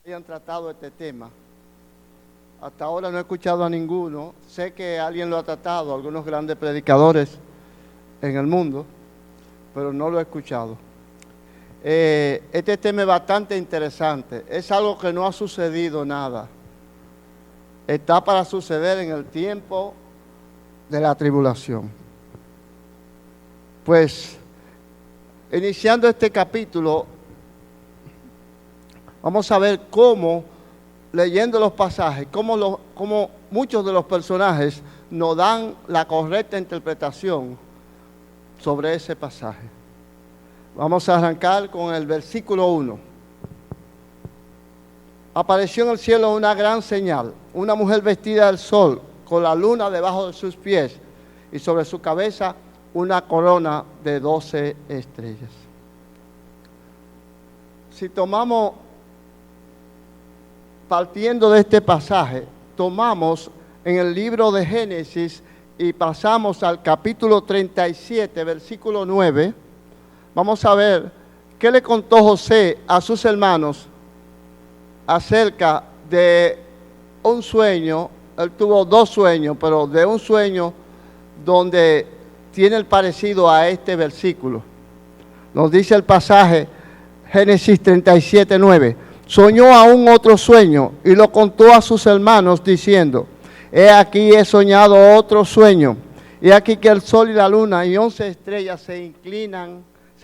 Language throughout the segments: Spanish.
hayan tratado este tema. Hasta ahora no he escuchado a ninguno. Sé que alguien lo ha tratado, algunos grandes predicadores en el mundo, pero no lo he escuchado. Este tema es bastante interesante. Es algo que no ha sucedido nada. Está para suceder en el tiempo de la tribulación. Pues, iniciando este capítulo, vamos a ver cómo, leyendo los pasajes, cómo muchos de los personajes nos dan la correcta interpretación sobre ese pasaje. Vamos a arrancar con el versículo 1. Apareció en el cielo una gran señal, una mujer vestida del sol, con la luna debajo de sus pies, y sobre su cabeza una corona de 12 estrellas. Si tomamos, partiendo de este pasaje, tomamos en el libro de Génesis y pasamos al capítulo 37, versículo 9, vamos a ver qué le contó José a sus hermanos acerca de un sueño. Él tuvo dos sueños, pero de un sueño donde tiene el parecido a este versículo. Nos dice el pasaje, Génesis 37, 9. Soñó aún otro sueño y lo contó a sus hermanos diciendo, he aquí he soñado otro sueño, y aquí que el sol y la luna y 11 estrellas se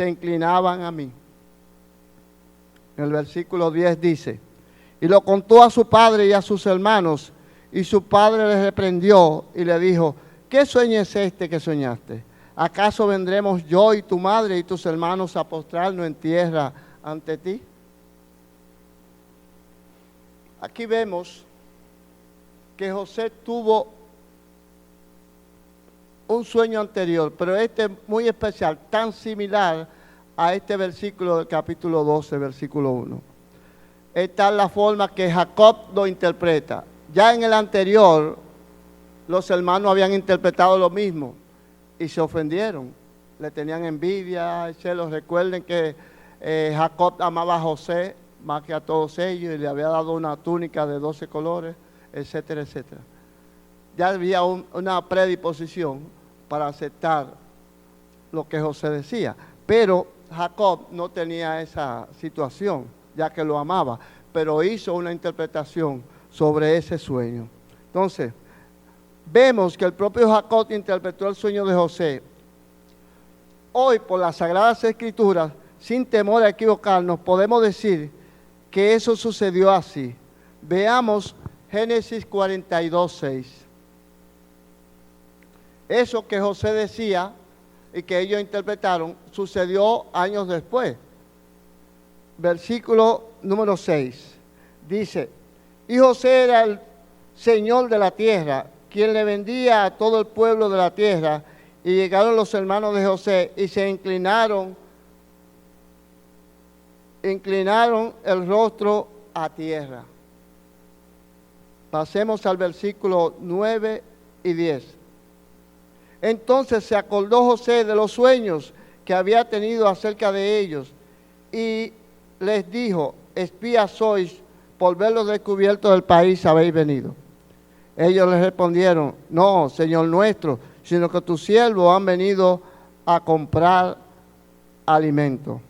inclinaban a mí. En el versículo 10 dice, y lo contó a su padre y a sus hermanos, y su padre le reprendió y le dijo, ¿qué sueño es este que soñaste? ¿Acaso vendremos yo y tu madre y tus hermanos a postrarnos en tierra ante ti? Aquí vemos que José tuvo un sueño anterior, pero este es muy especial, tan similar a este versículo del capítulo 12, versículo 1. Esta es la forma que Jacob lo interpreta. Ya en el anterior, los hermanos habían interpretado lo mismo y se ofendieron. Le tenían envidia, celos. Recuerden que Jacob amaba a José más que a todos ellos y le había dado una túnica de 12 colores, etcétera, etcétera. Ya había una predisposición para aceptar lo que José decía. Pero Jacob no tenía esa situación, ya que lo amaba, pero hizo una interpretación sobre ese sueño. Entonces, vemos que el propio Jacob interpretó el sueño de José. Hoy, por las Sagradas Escrituras, sin temor a equivocarnos, podemos decir que eso sucedió así. Veamos Génesis 42, 6. Eso que José decía y que ellos interpretaron, sucedió años después. Versículo número 6. Dice, y José era el Señor de la tierra, quien le vendía a todo el pueblo de la tierra, y llegaron los hermanos de José y se inclinaron el rostro a tierra. Pasemos al versículo 9 y 10. Entonces se acordó José de los sueños que había tenido acerca de ellos, y les dijo, espías sois, por verlos descubiertos del país habéis venido. Ellos les respondieron, no, Señor nuestro, sino que tus siervos han venido a comprar alimento.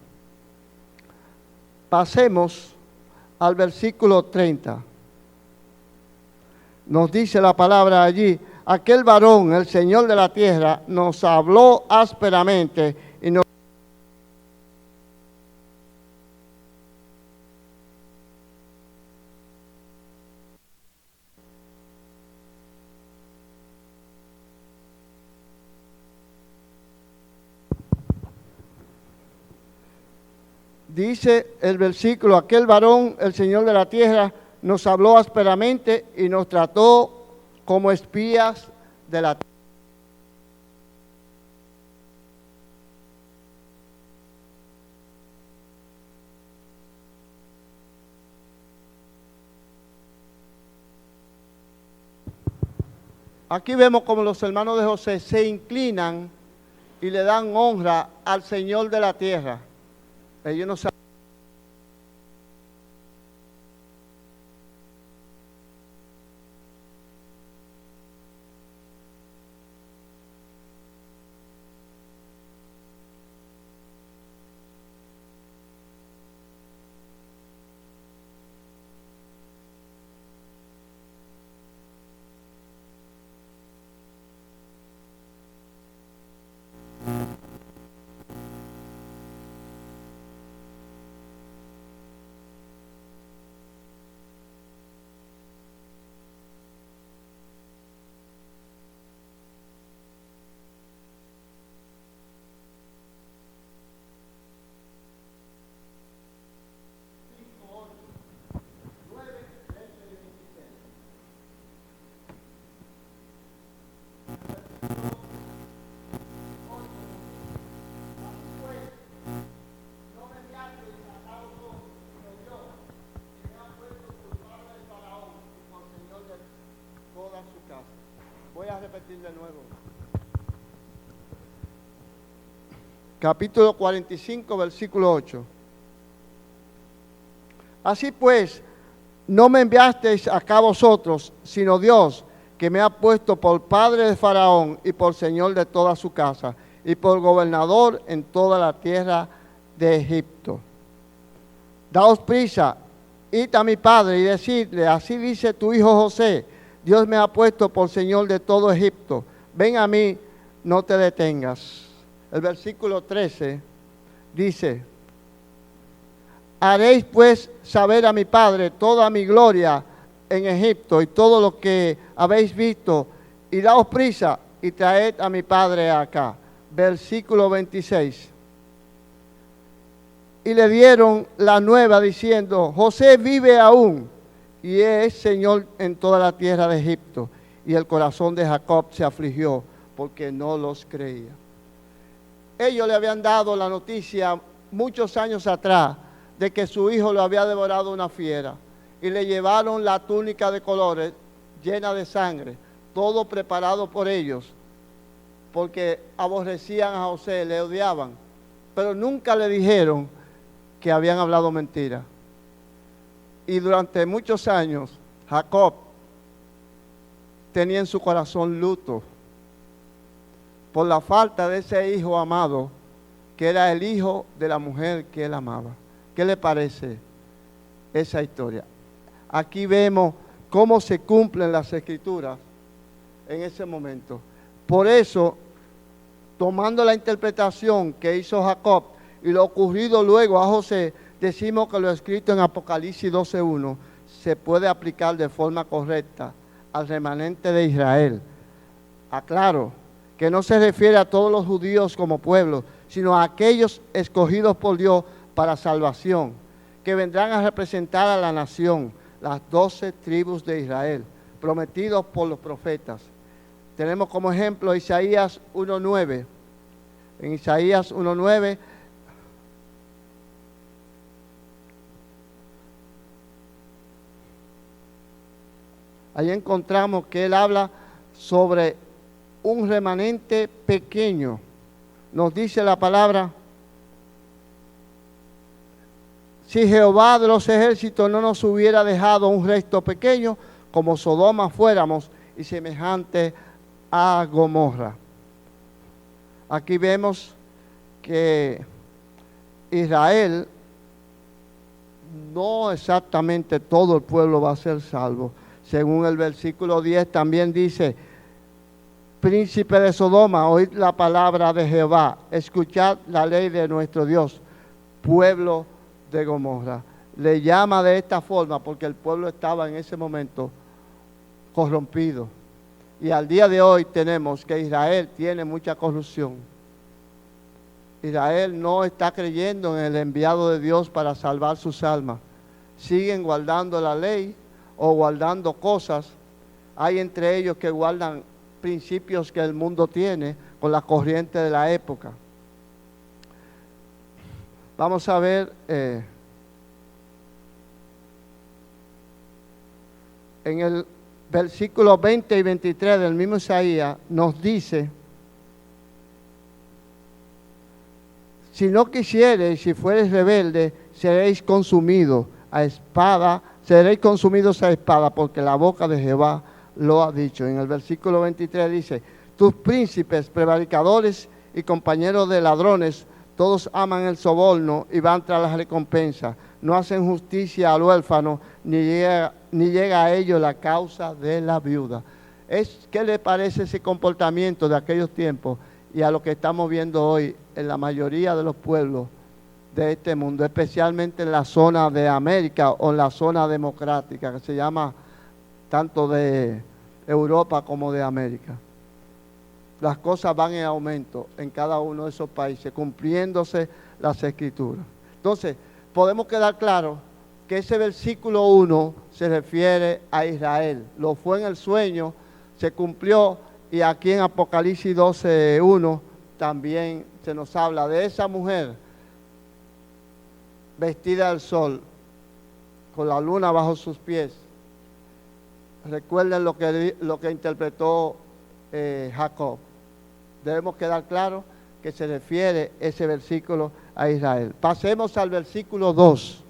Pasemos al versículo 30. Nos dice la palabra allí, aquel varón, el Señor de la tierra, nos habló ásperamente y nos... Dice el versículo, aquel varón, el Señor de la tierra, nos habló ásperamente y nos trató como espías de la tierra. Aquí vemos como los hermanos de José se inclinan y le dan honra al Señor de la tierra. Ellos no saben. Voy a repetir de nuevo. Capítulo 45, versículo 8. Así pues, no me enviasteis acá vosotros, sino Dios, que me ha puesto por padre de Faraón y por señor de toda su casa, y por gobernador en toda la tierra de Egipto. Daos prisa, id a mi padre y decidle, así dice tu hijo José, Dios me ha puesto por señor de todo Egipto. Ven a mí, no te detengas. El versículo 13 dice, haréis pues saber a mi padre toda mi gloria en Egipto y todo lo que habéis visto, y daos prisa y traed a mi padre acá. Versículo 26. Y le dieron la nueva diciendo, José vive aún y es señor en toda la tierra de Egipto. Y el corazón de Jacob se afligió porque no los creía. Ellos le habían dado la noticia muchos años atrás de que su hijo lo había devorado una fiera, y le llevaron la túnica de colores llena de sangre, todo preparado por ellos, porque aborrecían a José, le odiaban, pero nunca le dijeron que habían hablado mentira. Y durante muchos años Jacob tenía en su corazón luto por la falta de ese hijo amado, que era el hijo de la mujer que él amaba. ¿Qué le parece esa historia? Aquí vemos cómo se cumplen las escrituras en ese momento. Por eso, tomando la interpretación que hizo Jacob y lo ocurrido luego a José, decimos que lo escrito en Apocalipsis 12:1 se puede aplicar de forma correcta al remanente de Israel. Aclaro que no se refiere a todos los judíos como pueblo, sino a aquellos escogidos por Dios para salvación, que vendrán a representar a la nación, las 12 tribus de Israel, prometidos por los profetas. Tenemos como ejemplo Isaías 1:9. En Isaías 1:9, ahí encontramos que él habla sobre un remanente pequeño. Nos dice la palabra, si Jehová de los ejércitos no nos hubiera dejado un resto pequeño, como Sodoma fuéramos y semejante a Gomorra. Aquí vemos que Israel, no exactamente todo el pueblo va a ser salvo. Según el versículo 10 también dice, príncipe de Sodoma, oíd la palabra de Jehová, escuchad la ley de nuestro Dios, pueblo de Gomorra. Le llama de esta forma porque el pueblo estaba en ese momento corrompido. Y al día de hoy tenemos que Israel tiene mucha corrupción. Israel no está creyendo en el enviado de Dios para salvar sus almas. Siguen guardando la ley o guardando cosas. Hay entre ellos que guardan principios que el mundo tiene con la corriente de la época. Vamos a ver en el versículo 20 y 23 del mismo Isaías nos dice, si no quisiereis, si fuereis rebeldes, seréis consumidos a espada, porque la boca de Jehová lo ha dicho. En el versículo 23 dice, tus príncipes, prevaricadores y compañeros de ladrones, todos aman el soborno y van tras las recompensas. No hacen justicia al huérfano, ni llega a ellos la causa de la viuda. ¿Qué le parece ese comportamiento de aquellos tiempos y a lo que estamos viendo hoy en la mayoría de los pueblos de este mundo, especialmente en la zona de América o en la zona democrática, que se llama tanto de Europa como de América? Las cosas van en aumento en cada uno de esos países, cumpliéndose las escrituras. Entonces, podemos quedar claros que ese versículo 1 se refiere a Israel. Lo fue en el sueño, se cumplió, y aquí en Apocalipsis 12:1 también se nos habla de esa mujer vestida del sol, con la luna bajo sus pies. Recuerden lo que interpretó Jacob. Debemos quedar claro que se refiere ese versículo a Israel. Pasemos al versículo 2.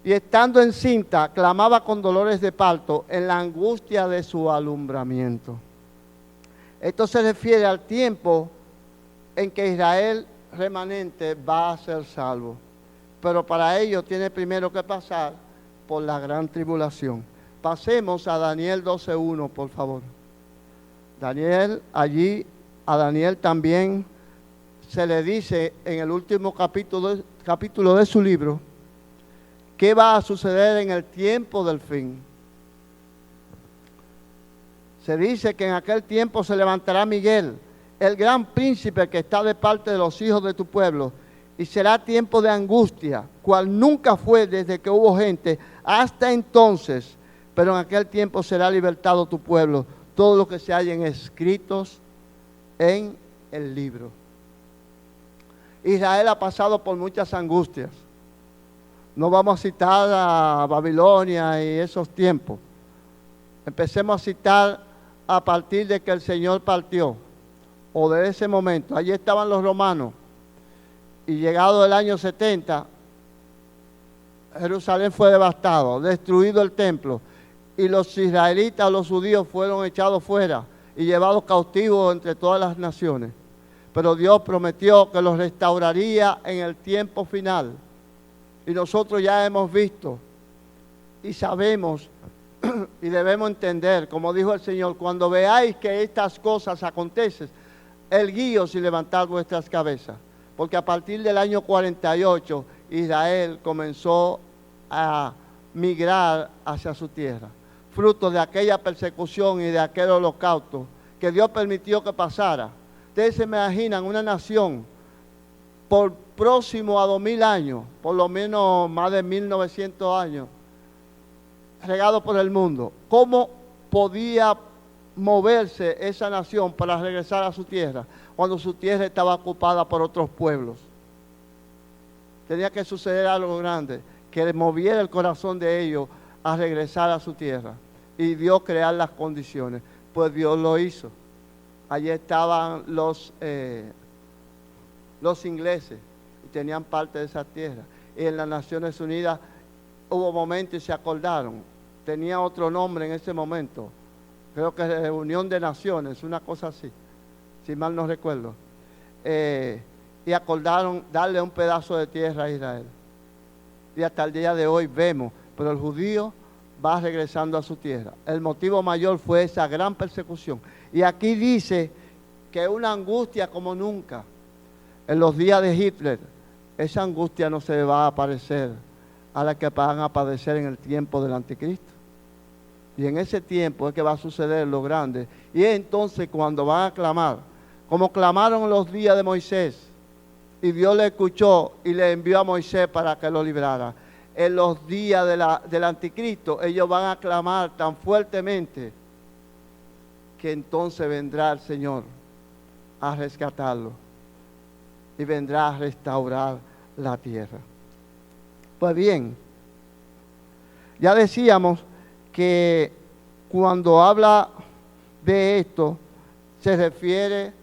Y estando encinta, clamaba con dolores de parto en la angustia de su alumbramiento. Esto se refiere al tiempo en que Israel remanente va a ser salvo. Pero para ello tiene primero que pasar por la gran tribulación. Pasemos a Daniel 12:1, por favor. Daniel, allí a Daniel también se le dice en el último capítulo de su libro qué va a suceder en el tiempo del fin. Se dice que en aquel tiempo se levantará Miguel, el gran príncipe que está de parte de los hijos de tu pueblo, y será tiempo de angustia, cual nunca fue desde que hubo gente hasta entonces, pero en aquel tiempo será libertado tu pueblo, todo lo que se hallen escritos en el libro. Israel ha pasado por muchas angustias. No vamos a citar a Babilonia y esos tiempos. Empecemos a citar a partir de que el Señor partió, o de ese momento. Allí estaban los romanos, y llegado el año 70, Jerusalén fue devastado, destruido el templo, y los israelitas, los judíos, fueron echados fuera y llevados cautivos entre todas las naciones. Pero Dios prometió que los restauraría en el tiempo final. Y nosotros ya hemos visto y sabemos y debemos entender, como dijo el Señor, cuando veáis que estas cosas acontecen, erguíos y levantad vuestras cabezas. Porque a partir del año 48, Israel comenzó a migrar hacia su tierra, fruto de aquella persecución y de aquel holocausto que Dios permitió que pasara. Ustedes se imaginan una nación por próximo a 2000 años, por lo menos más de 1900 años, regado por el mundo. ¿Cómo podía moverse esa nación para regresar a su tierra cuando su tierra estaba ocupada por otros pueblos? Tenía que suceder algo grande, que moviera el corazón de ellos a regresar a su tierra y Dios crear las condiciones. Pues Dios lo hizo. Allí estaban los ingleses y tenían parte de esa tierra. Y en las Naciones Unidas hubo momentos y se acordaron. Tenía otro nombre en ese momento. Creo que Reunión de Naciones, una cosa así, si mal no recuerdo. Y acordaron darle un pedazo de tierra a Israel. Y hasta el día de hoy vemos, pero el judío va regresando a su tierra. El motivo mayor fue esa gran persecución. Y aquí dice que una angustia como nunca. En los días de Hitler, esa angustia no se va a parecer a la que van a padecer en el tiempo del anticristo. Y en ese tiempo es que va a suceder lo grande. Y es entonces cuando van a clamar, como clamaron en los días de Moisés, y Dios le escuchó y le envió a Moisés para que lo librara. En los días del anticristo, ellos van a clamar tan fuertemente que entonces vendrá el Señor a rescatarlo y vendrá a restaurar la tierra. Pues bien, ya decíamos que cuando habla de esto, se refiere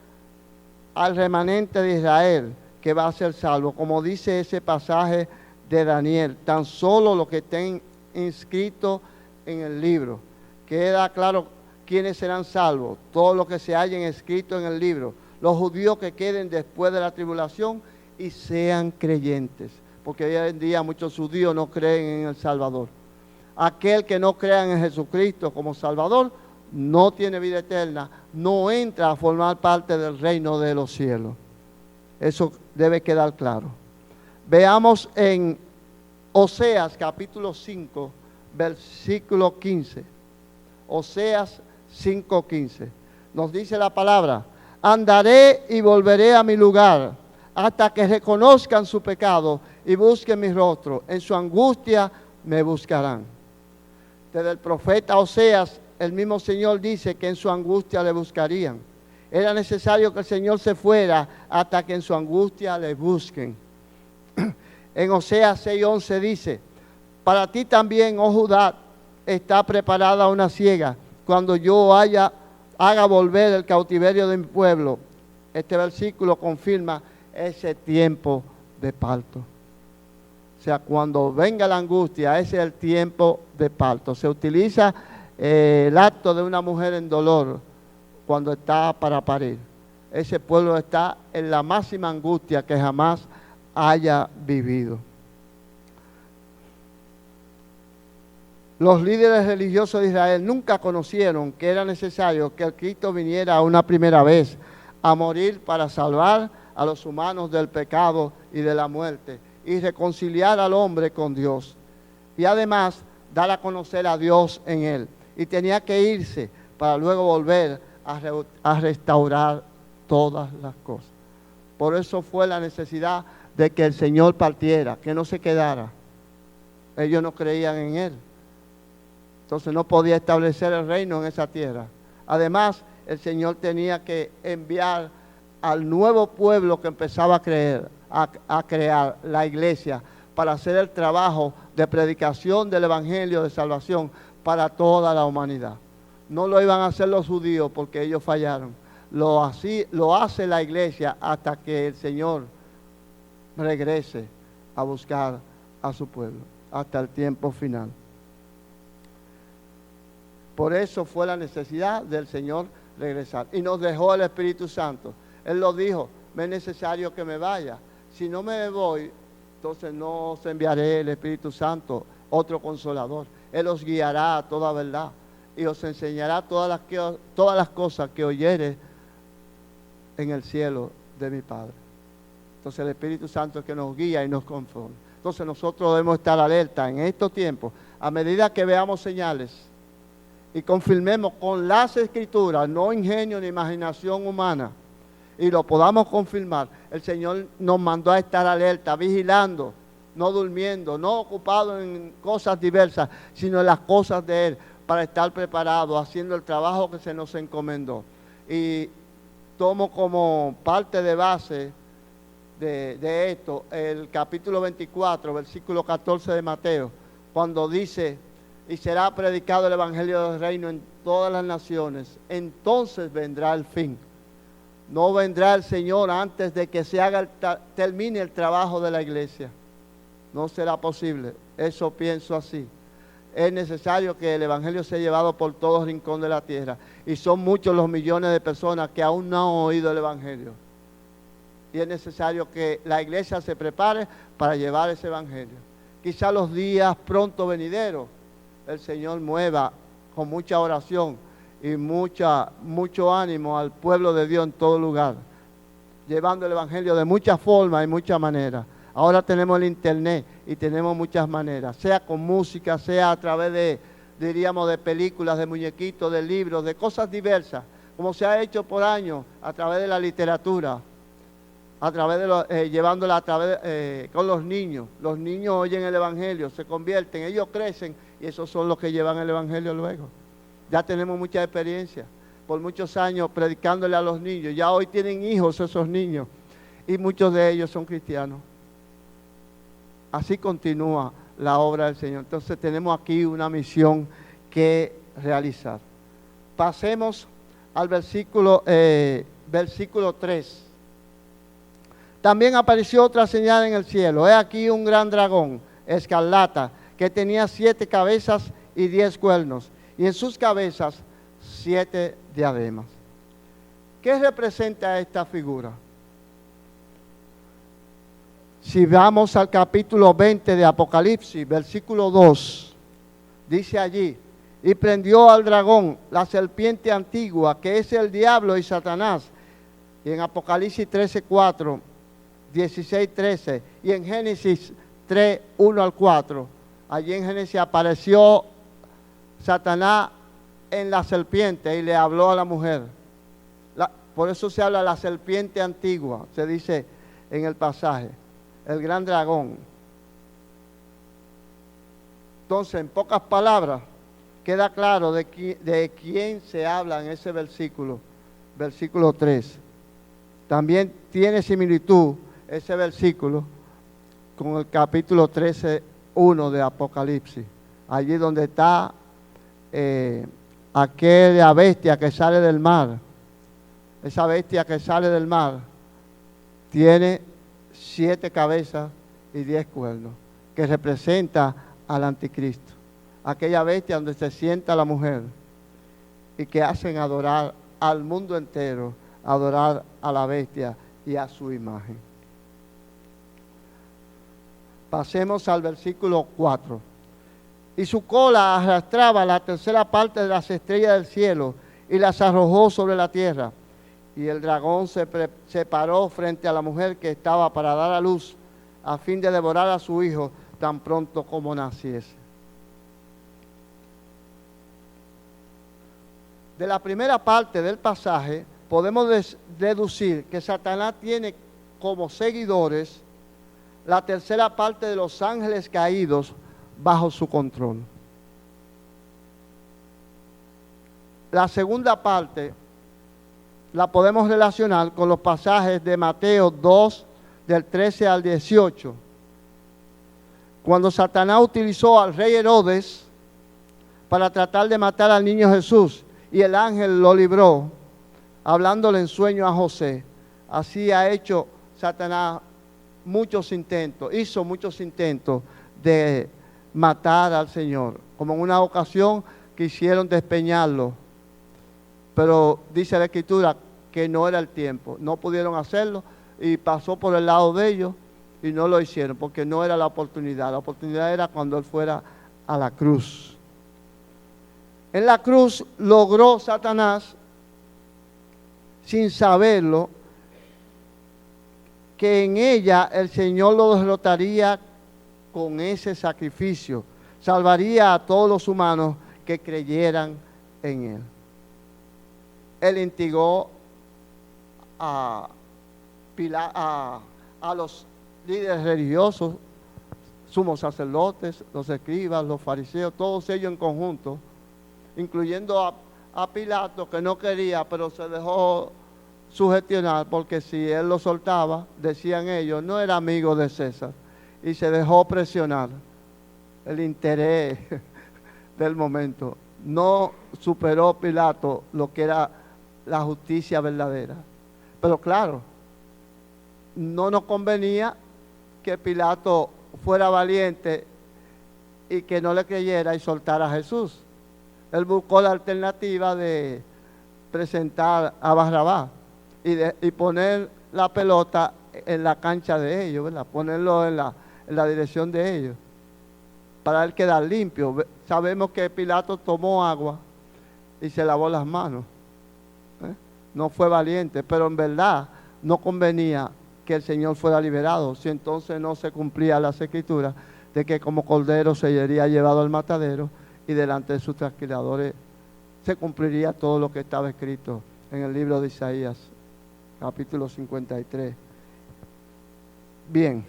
al remanente de Israel que va a ser salvo, como dice ese pasaje de Daniel, tan solo los que estén inscritos en el libro. Queda claro quiénes serán salvos, todos los que se hayan escrito en el libro, los judíos que queden después de la tribulación y sean creyentes, porque hoy en día muchos judíos no creen en el Salvador. Aquel que no crea en Jesucristo como Salvador no tiene vida eterna, no entra a formar parte del reino de los cielos. Eso debe quedar claro. Veamos en Oseas capítulo 5, versículo 15. Oseas 5:15. Nos dice la palabra: andaré y volveré a mi lugar hasta que reconozcan su pecado y busquen mi rostro. En su angustia me buscarán. Desde el profeta Oseas, el mismo Señor dice que en su angustia le buscarían. Era necesario que el Señor se fuera hasta que en su angustia le busquen. En Oseas 6:11 dice: para ti también, oh Judá, está preparada una siega. Cuando yo haya haga volver el cautiverio de mi pueblo. Este versículo confirma ese tiempo de parto. O sea, cuando venga la angustia, ese es el tiempo de parto. Se utiliza el acto de una mujer en dolor cuando está para parir. Ese pueblo está en la máxima angustia que jamás haya vivido. Los líderes religiosos de Israel nunca conocieron que era necesario que el Cristo viniera una primera vez a morir para salvar a los humanos del pecado y de la muerte y reconciliar al hombre con Dios. Y además dar a conocer a Dios en él. Y tenía que irse para luego volver a restaurar todas las cosas. Por eso fue la necesidad de que el Señor partiera, que no se quedara. Ellos no creían en Él. Entonces no podía establecer el reino en esa tierra. Además, el Señor tenía que enviar al nuevo pueblo que empezaba a crear la iglesia para hacer el trabajo de predicación del evangelio de salvación para toda la humanidad. No lo iban a hacer los judíos porque ellos fallaron. Lo hace la iglesia hasta que el Señor regrese a buscar a su pueblo, hasta el tiempo final. Por eso fue la necesidad del Señor regresar. Y nos dejó el Espíritu Santo. Él lo dijo, me es necesario que me vaya. Si no me voy, entonces no os enviaré el Espíritu Santo, otro consolador. Él os guiará a toda verdad y os enseñará todas las cosas que oyere en el cielo de mi Padre. Entonces el Espíritu Santo es que nos guía y nos conforma. Entonces nosotros debemos estar alerta en estos tiempos, a medida que veamos señales y confirmemos con las Escrituras, no ingenio ni imaginación humana, y lo podamos confirmar. El Señor nos mandó a estar alerta, vigilando, no durmiendo, no ocupado en cosas diversas, sino en las cosas de Él, para estar preparados, haciendo el trabajo que se nos encomendó. Y tomo como parte de base de esto el capítulo 24, versículo 14 de Mateo, cuando dice, y será predicado el evangelio del reino en todas las naciones, entonces vendrá el fin. No vendrá el Señor antes de que termine el trabajo de la iglesia. No será posible. Eso pienso así. Es necesario que el evangelio sea llevado por todo rincón de la tierra. Y son muchos los millones de personas que aún no han oído el evangelio. Y es necesario que la iglesia se prepare para llevar ese evangelio. Quizá los días pronto venideros, el Señor mueva con mucha oración y mucho ánimo al pueblo de Dios en todo lugar, llevando el evangelio de muchas formas y muchas maneras. Ahora tenemos el internet y tenemos muchas maneras, sea con música, sea a través de películas, de muñequitos, de libros, de cosas diversas, como se ha hecho por años a través de la literatura, llevándola con los niños. Los niños oyen el evangelio, se convierten, ellos crecen y esos son los que llevan el evangelio luego. Ya tenemos mucha experiencia, por muchos años predicándole a los niños. Ya hoy tienen hijos esos niños y muchos de ellos son cristianos. Así continúa la obra del Señor. Entonces tenemos aquí una misión que realizar. Pasemos al versículo 3. También apareció otra señal en el cielo. He aquí un gran dragón, escarlata, que tenía 7 cabezas y 10 cuernos, y en sus cabezas 7 diademas. ¿Qué representa esta figura? Si vamos al capítulo 20 de Apocalipsis, versículo 2, dice allí, y prendió al dragón, la serpiente antigua, que es el diablo y Satanás. Y en Apocalipsis 13:4, 16:13, y en Génesis 3:1 al 4, allí en Génesis apareció Satanás en la serpiente y le habló a la mujer. Por eso se habla de la serpiente antigua, se dice en el pasaje, el gran dragón. Entonces, en pocas palabras, queda claro de quién se habla en ese versículo 3. También tiene similitud ese versículo con el capítulo 13:1 de Apocalipsis, allí donde está aquella bestia que sale del mar, esa bestia que sale del mar, tiene 7 cabezas y 10 cuernos, que representa al anticristo. Aquella bestia donde se sienta la mujer y que hacen adorar al mundo entero, adorar a la bestia y a su imagen. Pasemos al versículo 4. Y su cola arrastraba la tercera parte de las estrellas del cielo y las arrojó sobre la tierra. Y el dragón se paró frente a la mujer que estaba para dar a luz, a fin de devorar a su hijo tan pronto como naciese. De la primera parte del pasaje podemos deducir que Satanás tiene como seguidores la tercera parte de los ángeles caídos bajo su control. La segunda parte la podemos relacionar con los pasajes de Mateo 2, del 13 al 18, cuando Satanás utilizó al rey Herodes para tratar de matar al niño Jesús, y el ángel lo libró, hablándole en sueño a José. Así ha hecho Satanás hizo muchos intentos de matar al Señor, como en una ocasión quisieron despeñarlo, pero dice la Escritura que no era el tiempo, no pudieron hacerlo y pasó por el lado de ellos y no lo hicieron porque no era la oportunidad era cuando él fuera a la cruz. En la cruz logró Satanás, sin saberlo, que en ella el Señor lo derrotaría con ese sacrificio, salvaría a todos los humanos que creyeran en Él. Él instigó a los líderes religiosos, sumos sacerdotes, los escribas, los fariseos, todos ellos en conjunto, incluyendo a Pilato, que no quería, pero se dejó sugestionar, porque si él lo soltaba, decían ellos, no era amigo de César, y se dejó presionar. El interés del momento no superó Pilato lo que era la justicia verdadera. Pero claro, no nos convenía que Pilato fuera valiente y que no le creyera y soltara a Jesús. Él buscó la alternativa de presentar a Barrabás y poner la pelota en la cancha de ellos, ¿verdad? Ponerlo en la dirección de ellos, para él quedar limpio. Sabemos que Pilato tomó agua y se lavó las manos. No fue valiente, pero en verdad no convenía que el Señor fuera liberado, si entonces no se cumplía las Escrituras de que como cordero sería llevado al matadero y delante de sus trasquiladores se cumpliría todo lo que estaba escrito en el libro de Isaías, capítulo 53. Bien,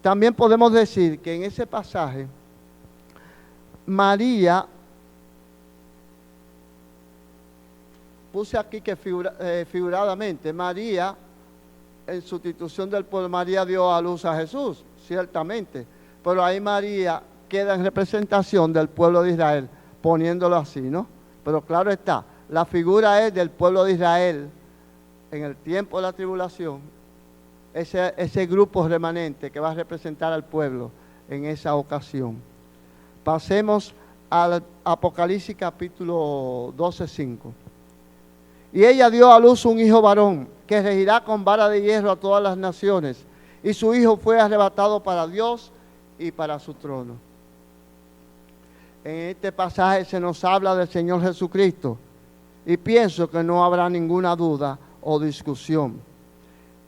también podemos decir que en ese pasaje María, puse aquí que figuradamente, María, en sustitución del pueblo, María dio a luz a Jesús, ciertamente, pero ahí María queda en representación del pueblo de Israel, poniéndolo así, ¿no? Pero claro está, la figura es del pueblo de Israel en el tiempo de la tribulación, ese grupo remanente que va a representar al pueblo en esa ocasión. Pasemos al Apocalipsis capítulo 12:5. Y ella dio a luz un hijo varón, que regirá con vara de hierro a todas las naciones, y su hijo fue arrebatado para Dios y para su trono. En este pasaje se nos habla del Señor Jesucristo, y pienso que no habrá ninguna duda o discusión.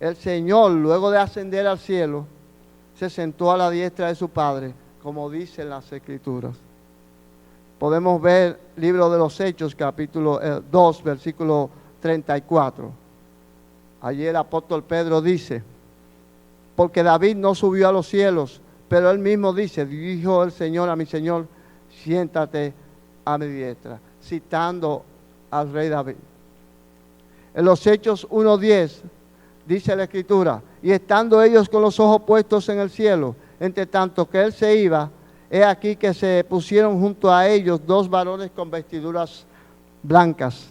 El Señor, luego de ascender al cielo, se sentó a la diestra de su Padre, como dicen las Escrituras. Podemos ver libro de los Hechos, capítulo 2, versículo 34. Allí el apóstol Pedro dice, porque David no subió a los cielos, pero él mismo dice, dijo el Señor a mi Señor, siéntate a mi diestra, citando al rey David. En los Hechos 1:10 dice la Escritura, y estando ellos con los ojos puestos en el cielo, entre tanto que él se iba, He aquí que se pusieron junto a ellos dos varones con vestiduras blancas.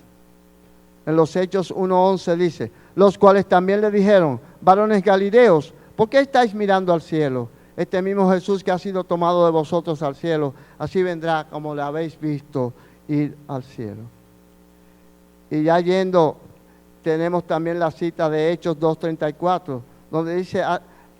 En los Hechos 1:11 dice, los cuales también le dijeron, varones galileos, ¿por qué estáis mirando al cielo? Este mismo Jesús que ha sido tomado de vosotros al cielo, así vendrá como le habéis visto ir al cielo. Y ya yendo, tenemos también la cita de Hechos 2:34, donde dice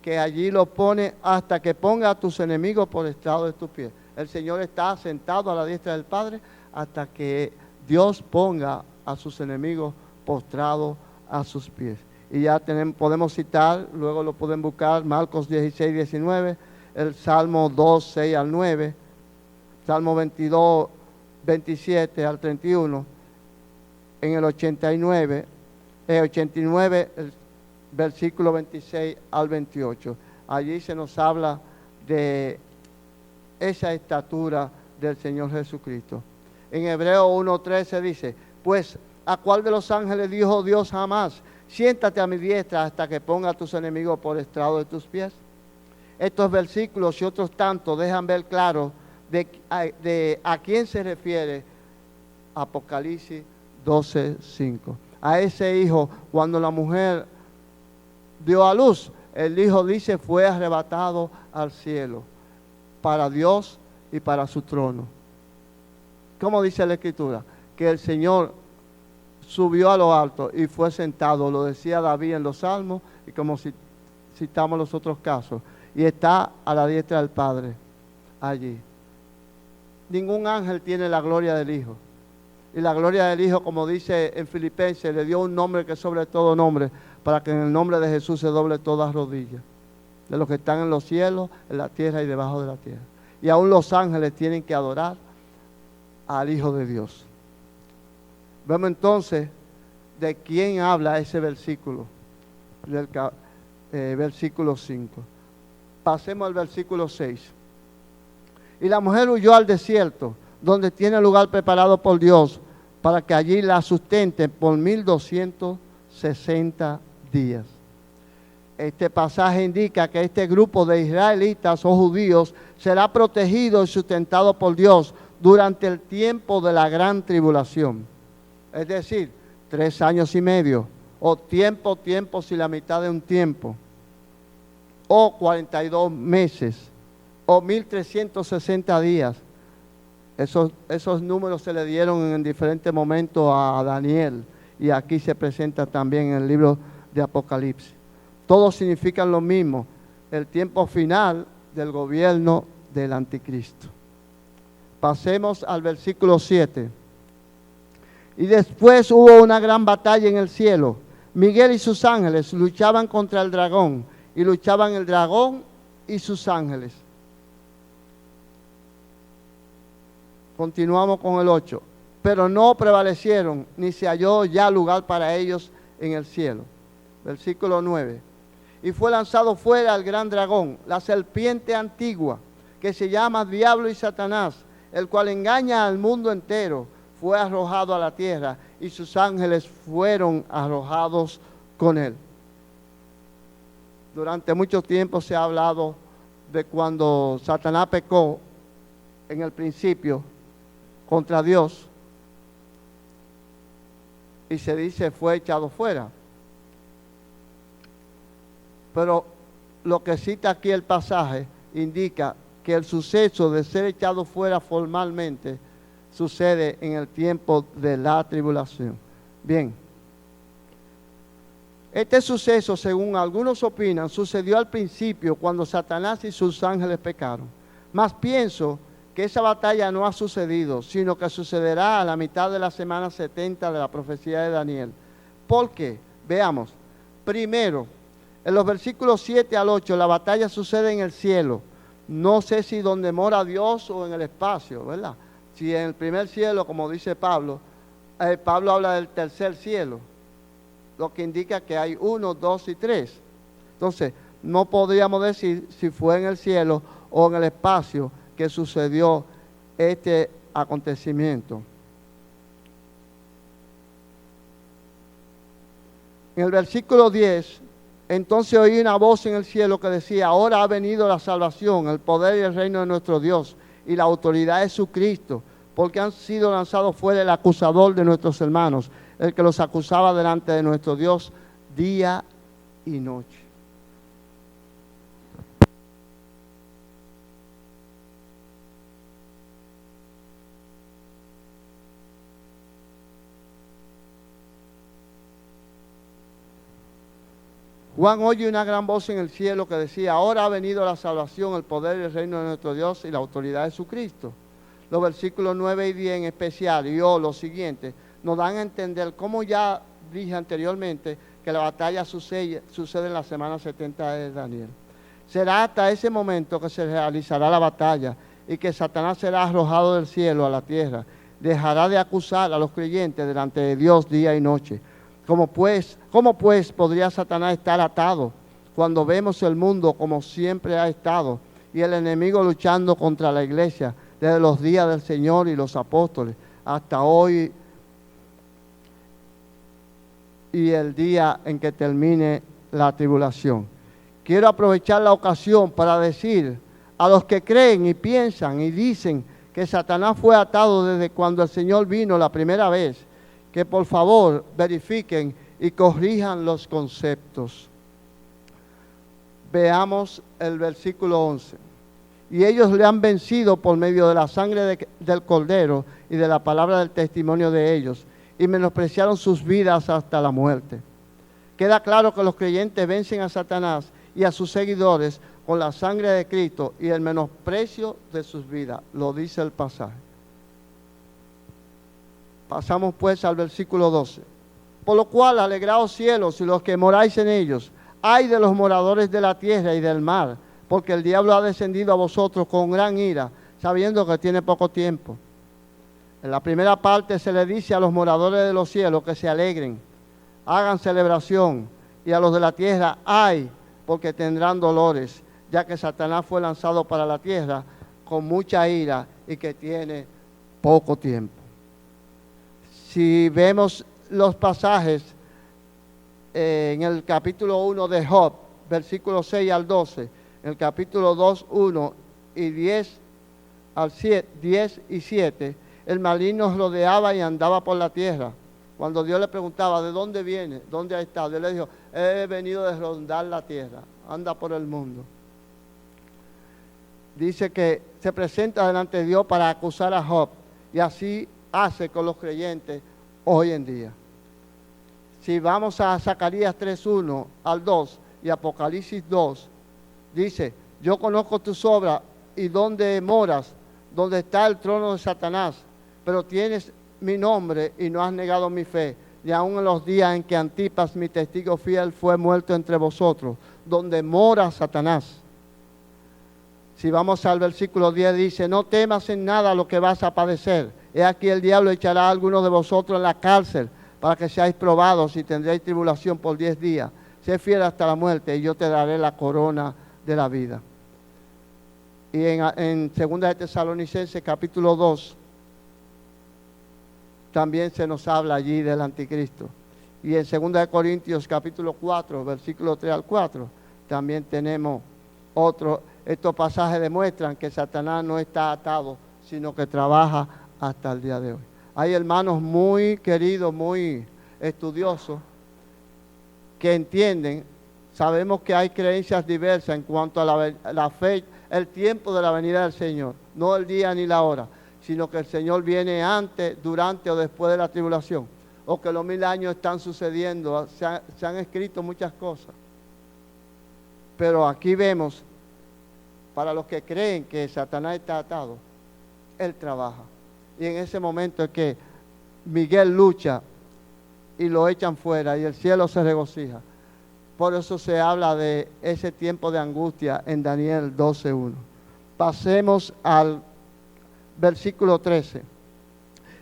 que allí lo pone hasta que ponga a tus enemigos por estrado de tus pies. El Señor está sentado a la diestra del Padre hasta que Dios ponga a sus enemigos postrados a sus pies. Y ya podemos citar, luego lo pueden buscar, Marcos 16:19, el Salmo 2:6-9, Salmo 22:27-31, en el 89, el versículo 26-28. Allí se nos habla de esa estatura del Señor Jesucristo. En Hebreo 1:13 dice, pues, ¿a cuál de los ángeles dijo Dios jamás? Siéntate a mi diestra hasta que ponga a tus enemigos por estrado de tus pies. Estos versículos y otros tantos dejan ver claro de a quién se refiere Apocalipsis 12:5. A ese hijo, cuando la mujer dio a luz, el hijo dice fue arrebatado al cielo para Dios y para su trono. ¿Cómo dice la Escritura? Que el Señor subió a lo alto y fue sentado, lo decía David en los Salmos y como citamos los otros casos, y está a la diestra del Padre allí. Ningún ángel tiene la gloria del Hijo. Y la gloria del Hijo, como dice en Filipenses, le dio un nombre que es sobre todo nombre, para que en el nombre de Jesús se doble toda rodilla, de los que están en los cielos, en la tierra y debajo de la tierra. Y aún los ángeles tienen que adorar al Hijo de Dios. Vemos entonces de quién habla ese versículo, del versículo 5. Pasemos al versículo 6. Y la mujer huyó al desierto, donde tiene lugar preparado por Dios, para que allí la sustenten por 1260 días. Este pasaje indica que este grupo de israelitas o judíos será protegido y sustentado por Dios durante el tiempo de la gran tribulación. Es decir, 3 años y medio, o tiempo si la mitad de un tiempo, o 42 meses, o 1360 días. Esos números se le dieron en diferentes momentos a Daniel, y aquí se presenta también en el libro de Apocalipsis. Todos significan lo mismo, el tiempo final del gobierno del anticristo. Pasemos al versículo 7. Y después hubo una gran batalla en el cielo. Miguel y sus ángeles luchaban contra el dragón, y luchaban el dragón y sus ángeles. Continuamos con el 8. Pero no prevalecieron, ni se halló ya lugar para ellos en el cielo. Versículo 9. Y fue lanzado fuera el gran dragón, la serpiente antigua, que se llama Diablo y Satanás, el cual engaña al mundo entero. Fue arrojado a la tierra y sus ángeles fueron arrojados con él. Durante mucho tiempo se ha hablado de cuando Satanás pecó en el principio contra Dios y se dice fue echado fuera. Pero lo que cita aquí el pasaje indica que el suceso de ser echado fuera formalmente sucede en el tiempo de la tribulación. Bien, este suceso, según algunos opinan, sucedió al principio cuando Satanás y sus ángeles pecaron. Mas pienso que esa batalla no ha sucedido, sino que sucederá a la mitad de la semana 70 de la profecía de Daniel. ¿Por qué? Veamos. Primero, en los versículos 7 al 8, la batalla sucede en el cielo. No sé si donde mora Dios o en el espacio, ¿verdad? Si en el primer cielo, como dice Pablo, Pablo habla del tercer cielo, lo que indica que hay 1, 2 y 3. Entonces, no podríamos decir si fue en el cielo o en el espacio que sucedió este acontecimiento. En el versículo 10 Entonces oí una voz en el cielo que decía, ahora ha venido la salvación, el poder y el reino de nuestro Dios y la autoridad de su Cristo, porque han sido lanzados fuera el acusador de nuestros hermanos, el que los acusaba delante de nuestro Dios día y noche. Juan oye una gran voz en el cielo que decía, ahora ha venido la salvación, el poder y el reino de nuestro Dios y la autoridad de su Cristo. Los versículos 9 y 10 en especial, y los siguientes, nos dan a entender, como ya dije anteriormente, que la batalla sucede en la semana 70 de Daniel. Será hasta ese momento que se realizará la batalla y que Satanás será arrojado del cielo a la tierra. Dejará de acusar a los creyentes delante de Dios día y noche. ¿Cómo pues podría Satanás estar atado cuando vemos el mundo como siempre ha estado y el enemigo luchando contra la iglesia desde los días del Señor y los apóstoles hasta hoy y el día en que termine la tribulación? Quiero aprovechar la ocasión para decir a los que creen y piensan y dicen que Satanás fue atado desde cuando el Señor vino la primera vez, que por favor verifiquen y corrijan los conceptos. Veamos el versículo 11. Y ellos le han vencido por medio de la sangre del Cordero y de la palabra del testimonio de ellos, y menospreciaron sus vidas hasta la muerte. Queda claro que los creyentes vencen a Satanás y a sus seguidores con la sangre de Cristo y el menosprecio de sus vidas, lo dice el pasaje. Pasamos pues al versículo 12. Por lo cual, alegraos cielos y los que moráis en ellos. Ay de los moradores de la tierra y del mar, porque el diablo ha descendido a vosotros con gran ira, sabiendo que tiene poco tiempo. En la primera parte se le dice a los moradores de los cielos que se alegren, hagan celebración, y a los de la tierra, ay, porque tendrán dolores, ya que Satanás fue lanzado para la tierra con mucha ira y que tiene poco tiempo. Si vemos los pasajes en el capítulo 1 de Job, versículos 6 al 12, en el capítulo 2, 1 y 10 y 7, el maligno rodeaba y andaba por la tierra. Cuando Dios le preguntaba, ¿de dónde viene? ¿Dónde ha estado? Él le dijo, he venido de rondar la tierra, anda por el mundo. Dice que se presenta delante de Dios para acusar a Job, y así hace con los creyentes hoy en día. Si vamos a Zacarías 3:1 al 2 y Apocalipsis 2, dice, yo conozco tus obras y dónde moras, donde está el trono de Satanás, pero tienes mi nombre y no has negado mi fe, y aun en los días en que Antipas, mi testigo fiel, fue muerto entre vosotros, donde mora Satanás. Si vamos al versículo 10, dice, no temas en nada lo que vas a padecer. He aquí el diablo echará a algunos de vosotros en la cárcel para que seáis probados y tendréis tribulación por 10 días. Sé fiel hasta la muerte y yo te daré la corona de la vida. Y en 2 de Tesalonicenses capítulo 2 también se nos habla allí del anticristo. Y en 2 de Corintios capítulo 4, versículo 3 al 4, también tenemos otro. Estos pasajes demuestran que Satanás no está atado, sino que trabaja hasta el día de hoy. Hay hermanos muy queridos, muy estudiosos, que entienden, sabemos que hay creencias diversas en cuanto a la fe, el tiempo de la venida del Señor, no el día ni la hora, sino que el Señor viene antes, durante o después de la tribulación, o que los 1000 años están sucediendo, se han escrito muchas cosas. Pero aquí vemos, para los que creen que Satanás está atado, él trabaja. Y en ese momento es que Miguel lucha y lo echan fuera y el cielo se regocija. Por eso se habla de ese tiempo de angustia en Daniel 12:1. Pasemos al versículo 13.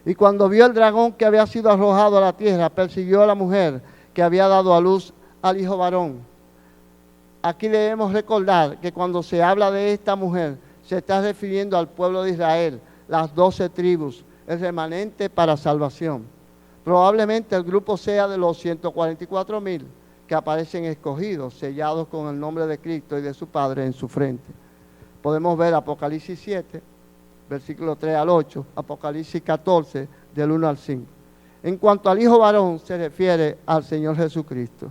Y cuando vio el dragón que había sido arrojado a la tierra, persiguió a la mujer que había dado a luz al hijo varón. Aquí debemos recordar que cuando se habla de esta mujer, se está refiriendo al pueblo de Israel, las 12 tribus, el remanente para salvación. Probablemente el grupo sea de los 144,000 que aparecen escogidos, sellados con el nombre de Cristo y de su Padre en su frente. Podemos ver Apocalipsis 7, versículo 3 al 8, Apocalipsis 14, del 1 al 5. En cuanto al Hijo varón, se refiere al Señor Jesucristo.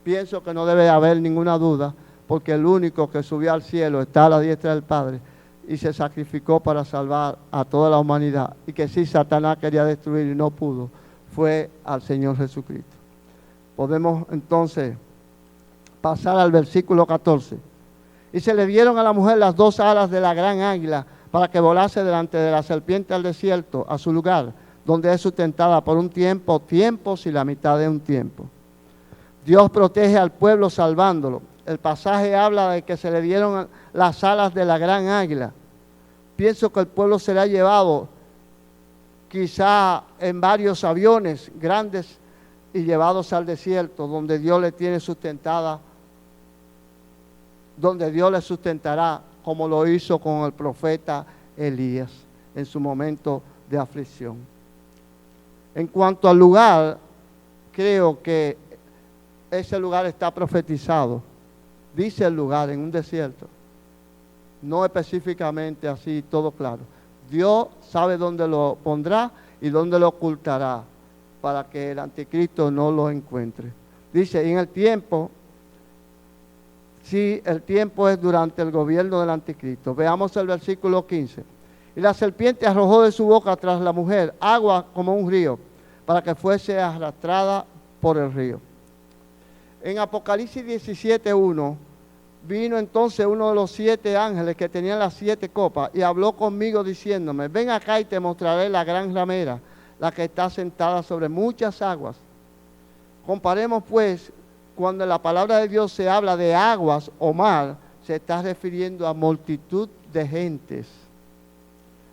Pienso que no debe haber ninguna duda, porque el único que subió al cielo está a la diestra del Padre y se sacrificó para salvar a toda la humanidad, y que si Satanás quería destruir y no pudo, fue al Señor Jesucristo. Podemos entonces pasar al versículo 14. Y se le dieron a la mujer las 2 alas de la gran águila para que volase delante de la serpiente al desierto, a su lugar, donde es sustentada por un tiempo, tiempos y la mitad de un tiempo. Dios protege al pueblo salvándolo. El pasaje habla de que se le dieron las alas de la gran águila. Pienso que el pueblo será llevado quizá en varios aviones grandes y llevados al desierto, donde Dios le tiene sustentada, donde Dios le sustentará, como lo hizo con el profeta Elías en su momento de aflicción. En cuanto al lugar, creo que ese lugar está profetizado. Dice el lugar en un desierto, no específicamente así, todo claro. Dios sabe dónde lo pondrá y dónde lo ocultará para que el anticristo no lo encuentre. Dice, en el tiempo, sí, el tiempo es durante el gobierno del anticristo. Veamos el versículo 15. Y la serpiente arrojó de su boca tras la mujer agua como un río, para que fuese arrastrada por el río. En Apocalipsis 17:1, vino entonces uno de los 7 ángeles que tenían las 7 copas y habló conmigo diciéndome, ven acá y te mostraré la gran ramera, la que está sentada sobre muchas aguas. Comparemos pues, cuando en la palabra de Dios se habla de aguas o mar, se está refiriendo a multitud de gentes.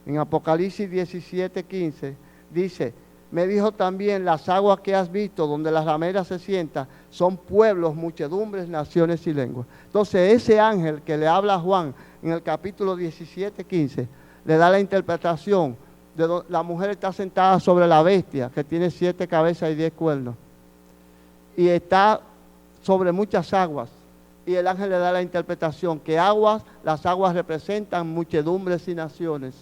En Apocalipsis 17:15 dice, me dijo también, las aguas que has visto, donde las rameras se sientan, son pueblos, muchedumbres, naciones y lenguas. Entonces ese ángel que le habla a Juan en el capítulo 17:15, le da la interpretación de donde la mujer está sentada sobre la bestia, que tiene 7 cabezas y 10 cuernos, y está sobre muchas aguas. Y el ángel le da la interpretación que las aguas representan muchedumbres y naciones.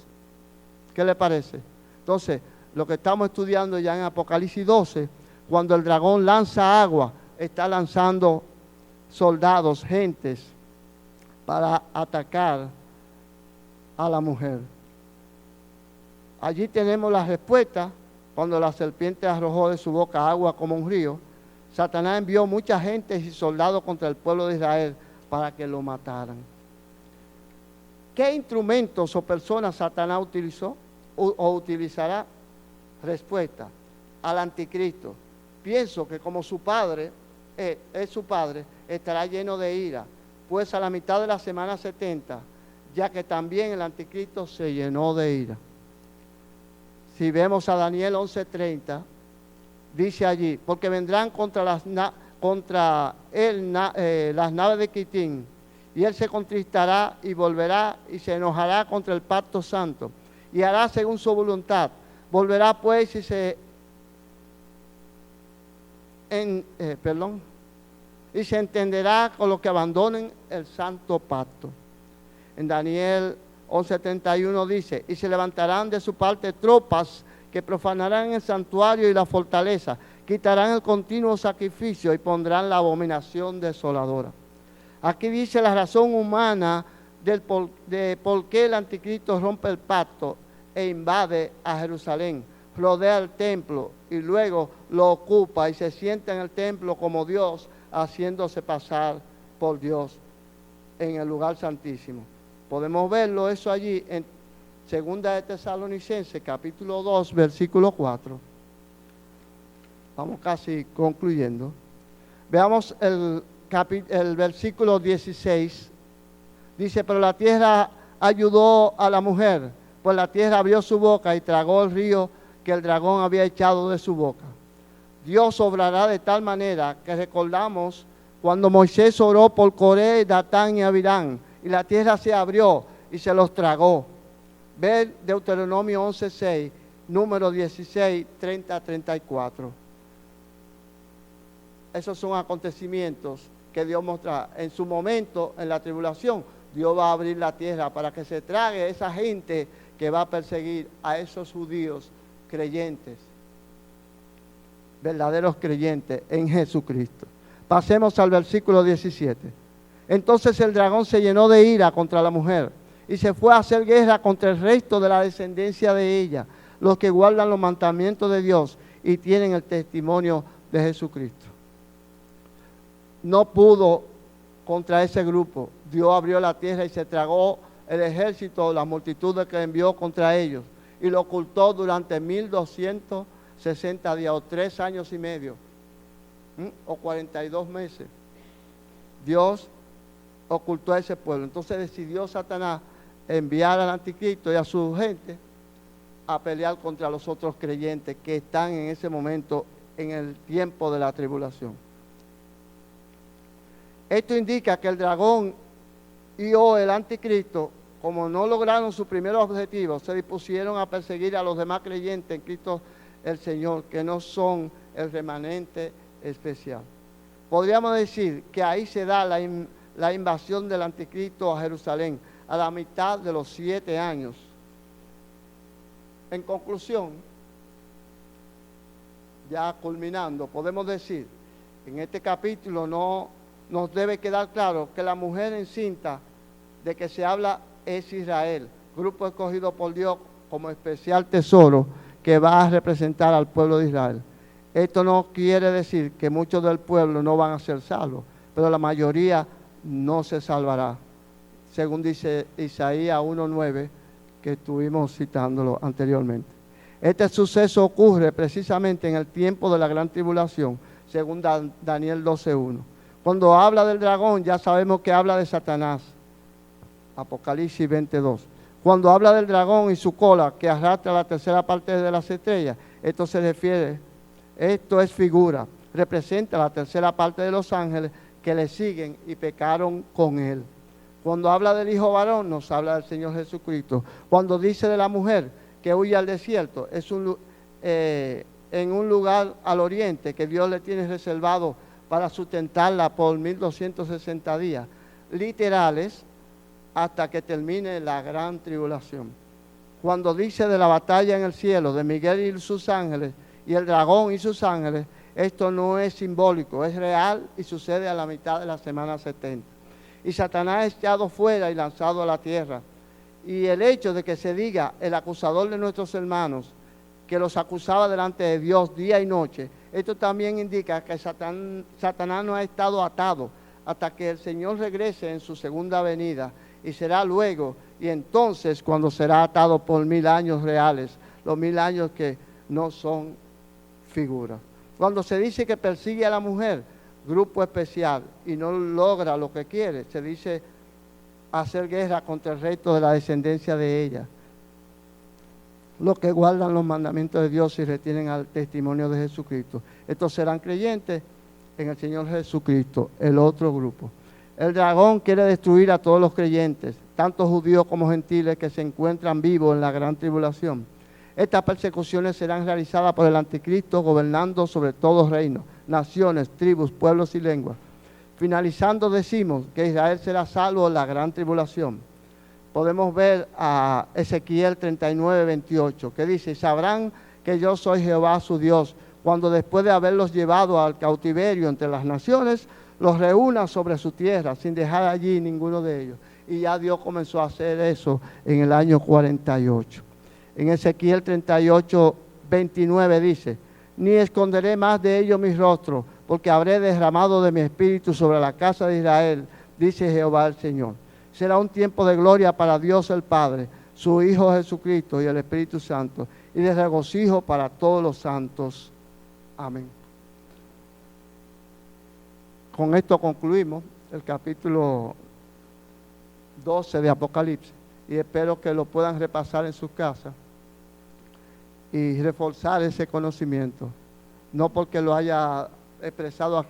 ¿Qué le parece? Entonces, lo que estamos estudiando ya en Apocalipsis 12, cuando el dragón lanza agua, está lanzando soldados, gentes, para atacar a la mujer. Allí tenemos la respuesta, cuando la serpiente arrojó de su boca agua como un río. Satanás envió mucha gente y soldados contra el pueblo de Israel para que lo mataran. ¿Qué instrumentos o personas Satanás utilizó o utilizará? Respuesta, al anticristo. Pienso que como su padre, es su padre, estará lleno de ira, pues a la mitad de la semana 70, ya que también el anticristo se llenó de ira. Si vemos a Daniel 11:30, dice allí, porque vendrán contra él las naves de Quitín, y él se contristará y volverá y se enojará contra el pacto santo, y hará según su voluntad. Volverá pues y se entenderá con los que abandonen el santo pacto. En Daniel 11:71 dice, y se levantarán de su parte tropas que profanarán el santuario y la fortaleza, quitarán el continuo sacrificio y pondrán la abominación desoladora. Aquí dice la razón humana de por qué el anticristo rompe el pacto e invade a Jerusalén, rodea el templo y luego lo ocupa y se sienta en el templo como Dios, haciéndose pasar por Dios en el lugar santísimo. Podemos verlo eso allí en 2 de Tesalonicenses, capítulo 2, versículo 4. Vamos casi concluyendo. Veamos el versículo 16. Dice, pero la tierra ayudó a la mujer, pues la tierra abrió su boca y tragó el río que el dragón había echado de su boca. Dios obrará de tal manera que recordamos cuando Moisés oró por Coré, Datán y Abirán, y la tierra se abrió y se los tragó. Ver Deuteronomio 11:6, número 16, 30-34. esos son acontecimientos que Dios muestra. En su momento, en la tribulación, Dios va a abrir la tierra para que se trague a esa gente que va a perseguir a esos judíos creyentes, verdaderos creyentes en Jesucristo. Pasemos al versículo 17. Entonces el dragón se llenó de ira contra la mujer y se fue a hacer guerra contra el resto de la descendencia de ella, los que guardan los mandamientos de Dios y tienen el testimonio de Jesucristo. No pudo contra ese grupo. Dios abrió la tierra y se tragó el ejército, la multitud que envió contra ellos, y lo ocultó durante 1260 días, o 3 años y medio, o 42 meses. Dios ocultó a ese pueblo. Entonces decidió Satanás enviar al anticristo y a su gente a pelear contra los otros creyentes que están en ese momento en el tiempo de la tribulación. Esto indica que el dragón y el anticristo, como no lograron su primer objetivo, se dispusieron a perseguir a los demás creyentes en Cristo el Señor, que no son el remanente especial. Podríamos decir que ahí se da la invasión del anticristo a Jerusalén, a la mitad de los 7 años. En conclusión, ya culminando, podemos decir, en este capítulo no nos debe quedar claro que la mujer encinta de que se habla es Israel, grupo escogido por Dios como especial tesoro que va a representar al pueblo de Israel. Esto no quiere decir que muchos del pueblo no van a ser salvos, pero la mayoría no se salvará, según dice Isaías 1:9, que estuvimos citándolo anteriormente. Este suceso ocurre precisamente en el tiempo de la gran tribulación, según Daniel 12:1. Cuando habla del dragón, ya sabemos que habla de Satanás, Apocalipsis 22. Cuando habla del dragón y su cola, que arrastra la tercera parte de las estrellas, esto es figura, representa la tercera parte de los ángeles que le siguen y pecaron con él. Cuando habla del hijo varón, nos habla del Señor Jesucristo. Cuando dice de la mujer que huye al desierto, es en un lugar al oriente que Dios le tiene reservado para sustentarla por 1260 días, literales, hasta que termine la gran tribulación. Cuando dice de la batalla en el cielo, de Miguel y sus ángeles, y el dragón y sus ángeles, esto no es simbólico, es real y sucede a la mitad de la semana 70. Y Satanás es echado fuera y lanzado a la tierra. Y el hecho de que se diga el acusador de nuestros hermanos, que los acusaba delante de Dios día y noche, esto también indica que Satanás no ha estado atado hasta que el Señor regrese en su segunda venida, y será luego, y entonces cuando será atado por 1000 años reales, los 1000 años que no son figuras. Cuando se dice que persigue a la mujer, grupo especial, y no logra lo que quiere, se dice hacer guerra contra el resto de la descendencia de ella, los que guardan los mandamientos de Dios y retienen al testimonio de Jesucristo. Estos serán creyentes en el Señor Jesucristo, el otro grupo. El dragón quiere destruir a todos los creyentes, tanto judíos como gentiles que se encuentran vivos en la gran tribulación. Estas persecuciones serán realizadas por el anticristo, gobernando sobre todo reinos, naciones, tribus, pueblos y lenguas. Finalizando, decimos que Israel será salvo en la gran tribulación. Podemos ver a Ezequiel 39:28, que dice: sabrán que yo soy Jehová su Dios, cuando después de haberlos llevado al cautiverio entre las naciones, los reúna sobre su tierra, sin dejar allí ninguno de ellos. Y ya Dios comenzó a hacer eso en el año 48. En Ezequiel 38:29 dice: ni esconderé más de ellos mi rostro, porque habré derramado de mi espíritu sobre la casa de Israel, dice Jehová el Señor. Será un tiempo de gloria para Dios el Padre, su Hijo Jesucristo y el Espíritu Santo, y de regocijo para todos los santos. Amén. Con esto concluimos el capítulo 12 de Apocalipsis, y espero que lo puedan repasar en sus casas y reforzar ese conocimiento, no porque lo haya expresado aquí,